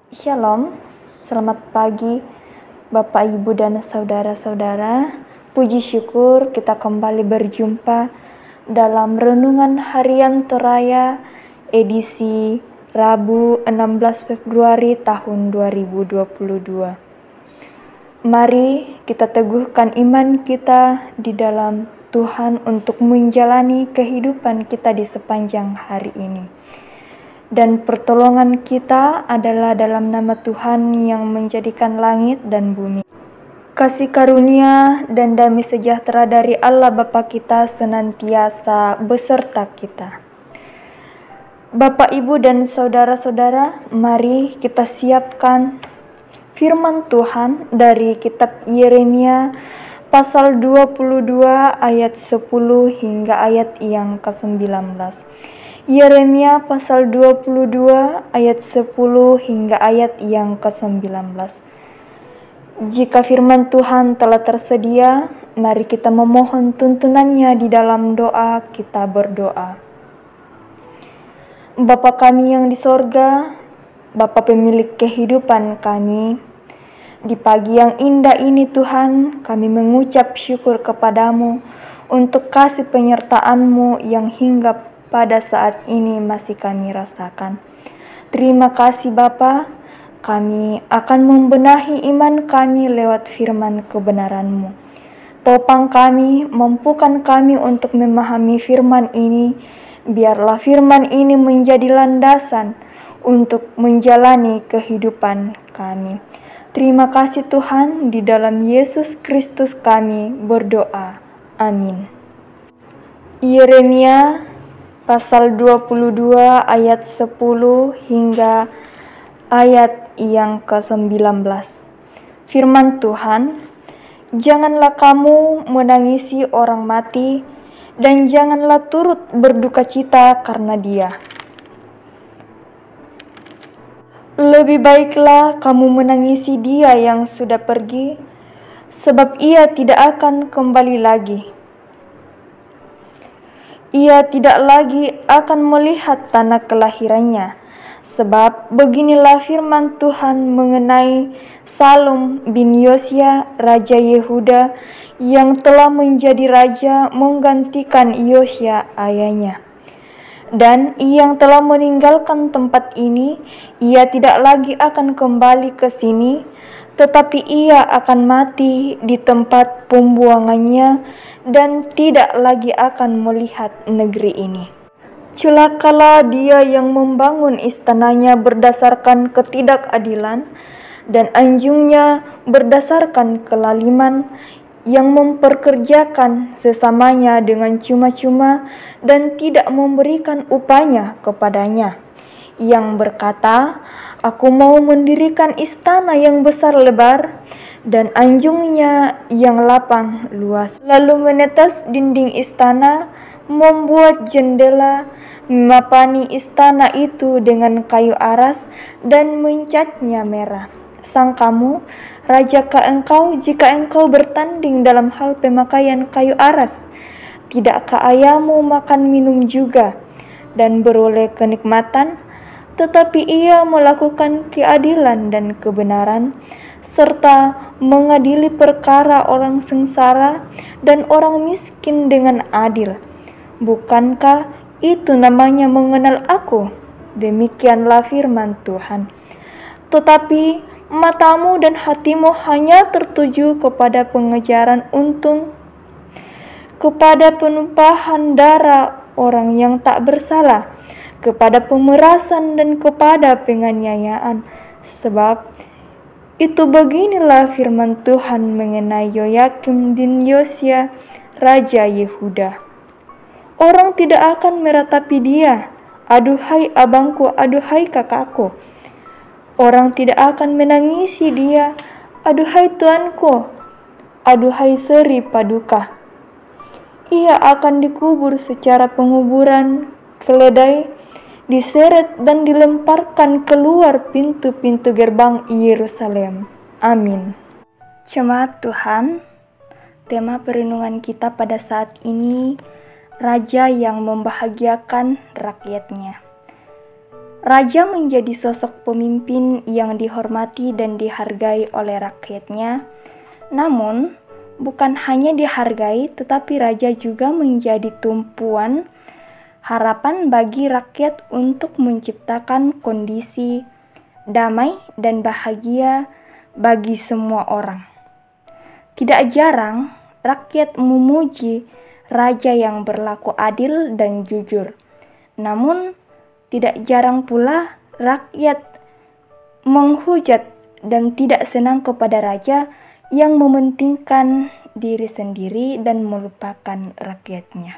Shalom, selamat pagi Bapak, Ibu, dan saudara-saudara. Puji syukur kita kembali berjumpa dalam Renungan Harian Toraya edisi Rabu 16 Februari tahun 2022. Mari kita teguhkan iman kita di dalam Tuhan untuk menjalani kehidupan kita di sepanjang hari ini. Dan pertolongan kita adalah dalam nama Tuhan yang menjadikan langit dan bumi. Kasih karunia dan damai sejahtera dari Allah Bapa kita senantiasa beserta kita. Bapak, Ibu, dan saudara-saudara, mari kita siapkan firman Tuhan dari kitab Yeremia pasal 22 ayat 10 hingga ayat yang ke-19. Yeremia pasal 22 ayat 10 hingga ayat yang ke-19. Jika firman Tuhan telah tersedia, mari kita memohon tuntunannya di dalam doa. Kita berdoa. Bapa kami yang di sorga, Bapa pemilik kehidupan kami, di pagi yang indah ini Tuhan, kami mengucap syukur kepadamu untuk kasih penyertaan-Mu yang hingga pada saat ini masih kami rasakan. Terima kasih Bapa, kami akan membenahi iman kami lewat firman kebenaran-Mu. Topang kami, mampukan kami untuk memahami firman ini, biarlah firman ini menjadi landasan untuk menjalani kehidupan kami. Terima kasih Tuhan, di dalam Yesus Kristus kami berdoa. Amin. Yeremia pasal 22 ayat 10 hingga ayat yang ke-19. Firman Tuhan, janganlah kamu menangisi orang mati, dan janganlah turut berduka cita karena dia. Lebih baiklah kamu menangisi dia yang sudah pergi, sebab ia tidak akan kembali lagi. Ia tidak lagi akan melihat tanah kelahirannya, sebab beginilah firman Tuhan mengenai Salum bin Yosia, Raja Yehuda, yang telah menjadi raja menggantikan Yosia ayahnya. Dan yang telah meninggalkan tempat ini, ia tidak lagi akan kembali ke sini, tetapi ia akan mati di tempat pembuangannya dan tidak lagi akan melihat negeri ini. Celakalah dia yang membangun istananya berdasarkan ketidakadilan dan anjungnya berdasarkan kelaliman, yang memperkerjakan sesamanya dengan cuma-cuma dan tidak memberikan upahnya kepadanya, yang berkata, aku mau mendirikan istana yang besar lebar dan anjungnya yang lapang luas, lalu menetas dinding istana, membuat jendela, memapani istana itu dengan kayu aras dan mencatnya merah. Sangkamu, rajakah engkau jika engkau bertanding dalam hal pemakaian kayu aras? Tidakkah ayahmu makan minum juga dan beroleh kenikmatan? Tetapi ia melakukan keadilan dan kebenaran, serta mengadili perkara orang sengsara dan orang miskin dengan adil. Bukankah itu namanya mengenal aku? Demikianlah firman Tuhan. Tetapi matamu dan hatimu hanya tertuju kepada pengejaran untung, kepada penumpahan darah orang yang tak bersalah, kepada pemerasan dan kepada penganiayaan. Sebab itu beginilah firman Tuhan mengenai Yoyakim bin Yosia, Raja Yehuda. Orang tidak akan meratapi dia, aduhai abangku, aduhai kakakku. Orang tidak akan menangisi dia, aduhai tuanku, aduhai seri paduka. Ia akan dikubur secara penguburan keledai, diseret dan dilemparkan keluar pintu-pintu gerbang Yerusalem. Amin. Jemaat Tuhan, tema perenungan kita pada saat ini, Raja yang membahagiakan rakyatnya. Raja menjadi sosok pemimpin yang dihormati dan dihargai oleh rakyatnya. Namun, bukan hanya dihargai, tetapi raja juga menjadi tumpuan harapan bagi rakyat untuk menciptakan kondisi damai dan bahagia bagi semua orang. Tidak jarang, rakyat memuji raja yang berlaku adil dan jujur. Namun, tidak jarang pula rakyat menghujat dan tidak senang kepada raja yang mementingkan diri sendiri dan melupakan rakyatnya.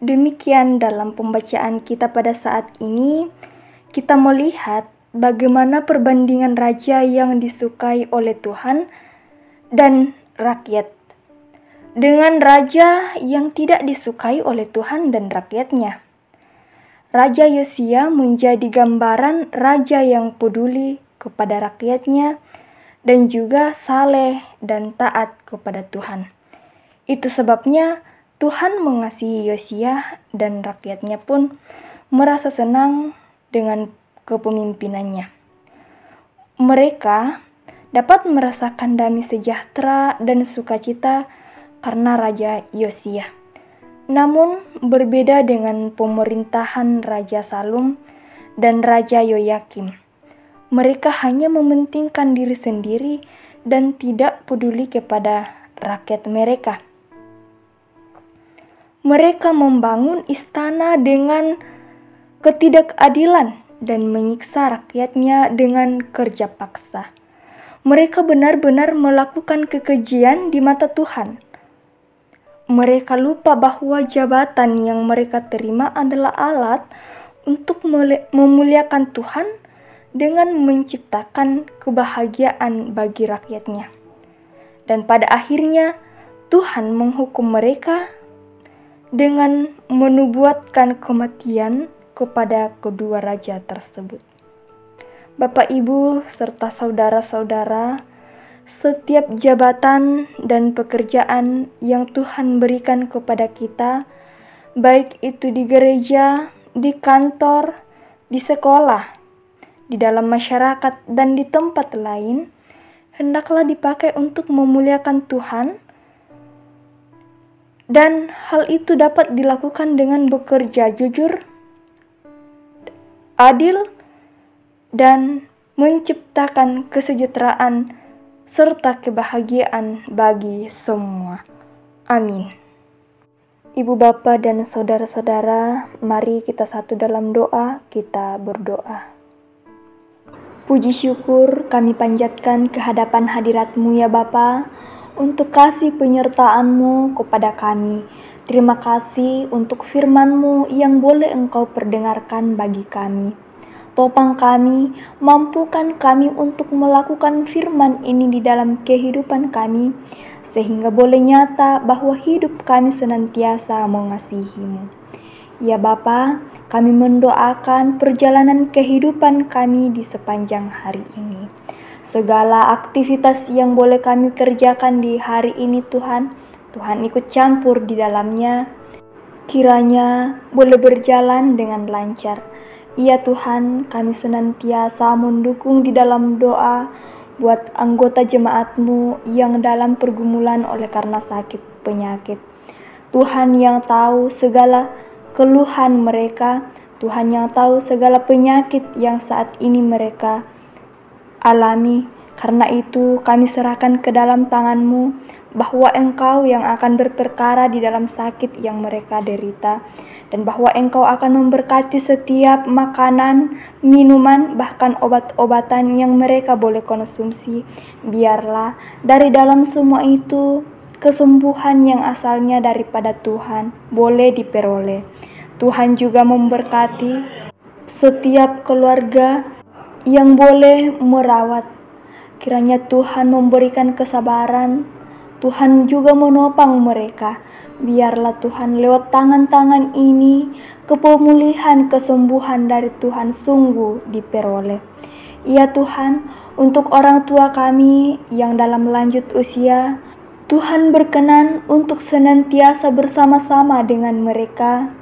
Demikian dalam pembacaan kita pada saat ini, kita melihat bagaimana perbandingan raja yang disukai oleh Tuhan dan rakyat dengan raja yang tidak disukai oleh Tuhan dan rakyatnya. Raja Yosia menjadi gambaran raja yang peduli kepada rakyatnya dan juga saleh dan taat kepada Tuhan. Itu sebabnya Tuhan mengasihi Yosia dan rakyatnya pun merasa senang dengan kepemimpinannya. Mereka dapat merasakan damai sejahtera dan sukacita karena Raja Yosia. Namun berbeda dengan pemerintahan Raja Salum dan Raja Yoyakim. Mereka hanya mementingkan diri sendiri dan tidak peduli kepada rakyat mereka. Mereka membangun istana dengan ketidakadilan dan menyiksa rakyatnya dengan kerja paksa. Mereka benar-benar melakukan kekejian di mata Tuhan. Mereka lupa bahwa jabatan yang mereka terima adalah alat untuk memuliakan Tuhan dengan menciptakan kebahagiaan bagi rakyatnya. Dan pada akhirnya Tuhan menghukum mereka dengan menubuatkan kematian kepada kedua raja tersebut. Bapak, Ibu, serta saudara-saudara, setiap jabatan dan pekerjaan yang Tuhan berikan kepada kita, baik itu di gereja, di kantor, di sekolah, di dalam masyarakat, dan di tempat lain, hendaklah dipakai untuk memuliakan Tuhan, dan hal itu dapat dilakukan dengan bekerja jujur, adil, dan menciptakan kesejahteraan serta kebahagiaan bagi semua. Amin. Ibu bapa dan saudara-saudara, mari kita satu dalam doa, kita berdoa. Puji syukur kami panjatkan ke hadapan hadirat-Mu ya Bapa, untuk kasih penyertaan-Mu kepada kami. Terima kasih untuk firman-Mu yang boleh Engkau perdengarkan bagi kami. Topang kami, mampukan kami untuk melakukan firman ini di dalam kehidupan kami, sehingga boleh nyata bahwa hidup kami senantiasa mengasihi-Mu. Ya Bapa, kami mendoakan perjalanan kehidupan kami di sepanjang hari ini. Segala aktivitas yang boleh kami kerjakan di hari ini Tuhan ikut campur di dalamnya. Kiranya boleh berjalan dengan lancar. Ya Tuhan, kami senantiasa mendukung di dalam doa buat anggota jemaat-Mu yang dalam pergumulan oleh karena sakit penyakit. Tuhan yang tahu segala keluhan mereka, Tuhan yang tahu segala penyakit yang saat ini mereka alami. Karena itu kami serahkan ke dalam tangan-Mu bahwa Engkau yang akan berperkara di dalam sakit yang mereka derita, dan bahwa Engkau akan memberkati setiap makanan, minuman, bahkan obat-obatan yang mereka boleh konsumsi. Biarlah dari dalam semua itu kesembuhan yang asalnya daripada Tuhan boleh diperoleh. Tuhan juga memberkati setiap keluarga yang boleh merawat. Kiranya Tuhan memberikan kesabaran, Tuhan juga menopang mereka. Biarlah Tuhan lewat tangan-tangan ini, kepemulihan, kesembuhan dari Tuhan sungguh diperoleh. Ya Tuhan, untuk orang tua kami yang dalam lanjut usia, Tuhan berkenan untuk senantiasa bersama-sama dengan mereka.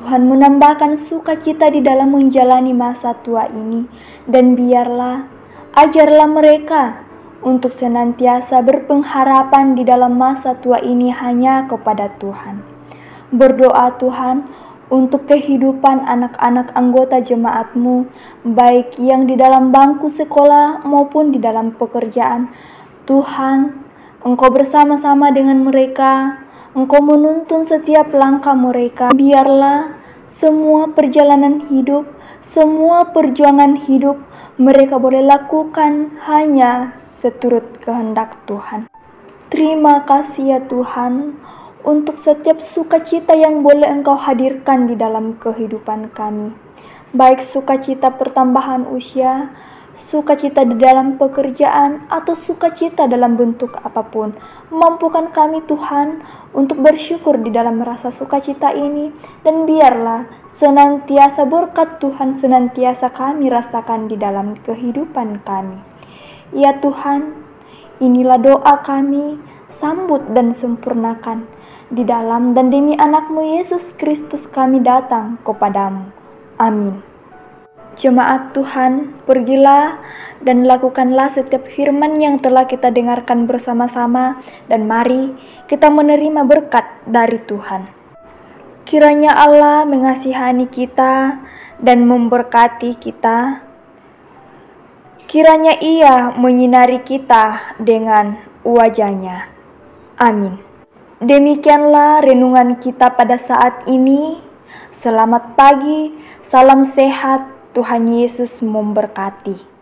Tuhan menambahkan sukacita di dalam menjalani masa tua ini, dan biarlah ajarlah mereka untuk senantiasa berpengharapan di dalam masa tua ini hanya kepada Tuhan. Berdoa Tuhan untuk kehidupan anak-anak anggota jemaat-Mu, baik yang di dalam bangku sekolah maupun di dalam pekerjaan. Tuhan, Engkau bersama-sama dengan mereka, Engkau menuntun setiap langkah mereka. Biarlah semua perjalanan hidup, semua perjuangan hidup mereka boleh lakukan hanya seturut kehendak Tuhan. Terima kasih ya Tuhan untuk setiap sukacita yang boleh Engkau hadirkan di dalam kehidupan kami. Baik sukacita pertambahan usia, sukacita di dalam pekerjaan, atau sukacita dalam bentuk apapun. Mampukan kami Tuhan untuk bersyukur di dalam rasa sukacita ini, dan biarlah senantiasa berkat Tuhan senantiasa kami rasakan di dalam kehidupan kami. Ya Tuhan, inilah doa kami, sambut dan sempurnakan. Di dalam dan demi anak-Mu Yesus Kristus kami datang kepadamu. Amin. Jemaat Tuhan, pergilah dan lakukanlah setiap firman yang telah kita dengarkan bersama-sama, dan mari kita menerima berkat dari Tuhan. Kiranya Allah mengasihani kita dan memberkati kita. Kiranya Ia menyinari kita dengan wajah-Nya. Amin. Demikianlah renungan kita pada saat ini. Selamat pagi, salam sehat, Tuhan Yesus memberkati.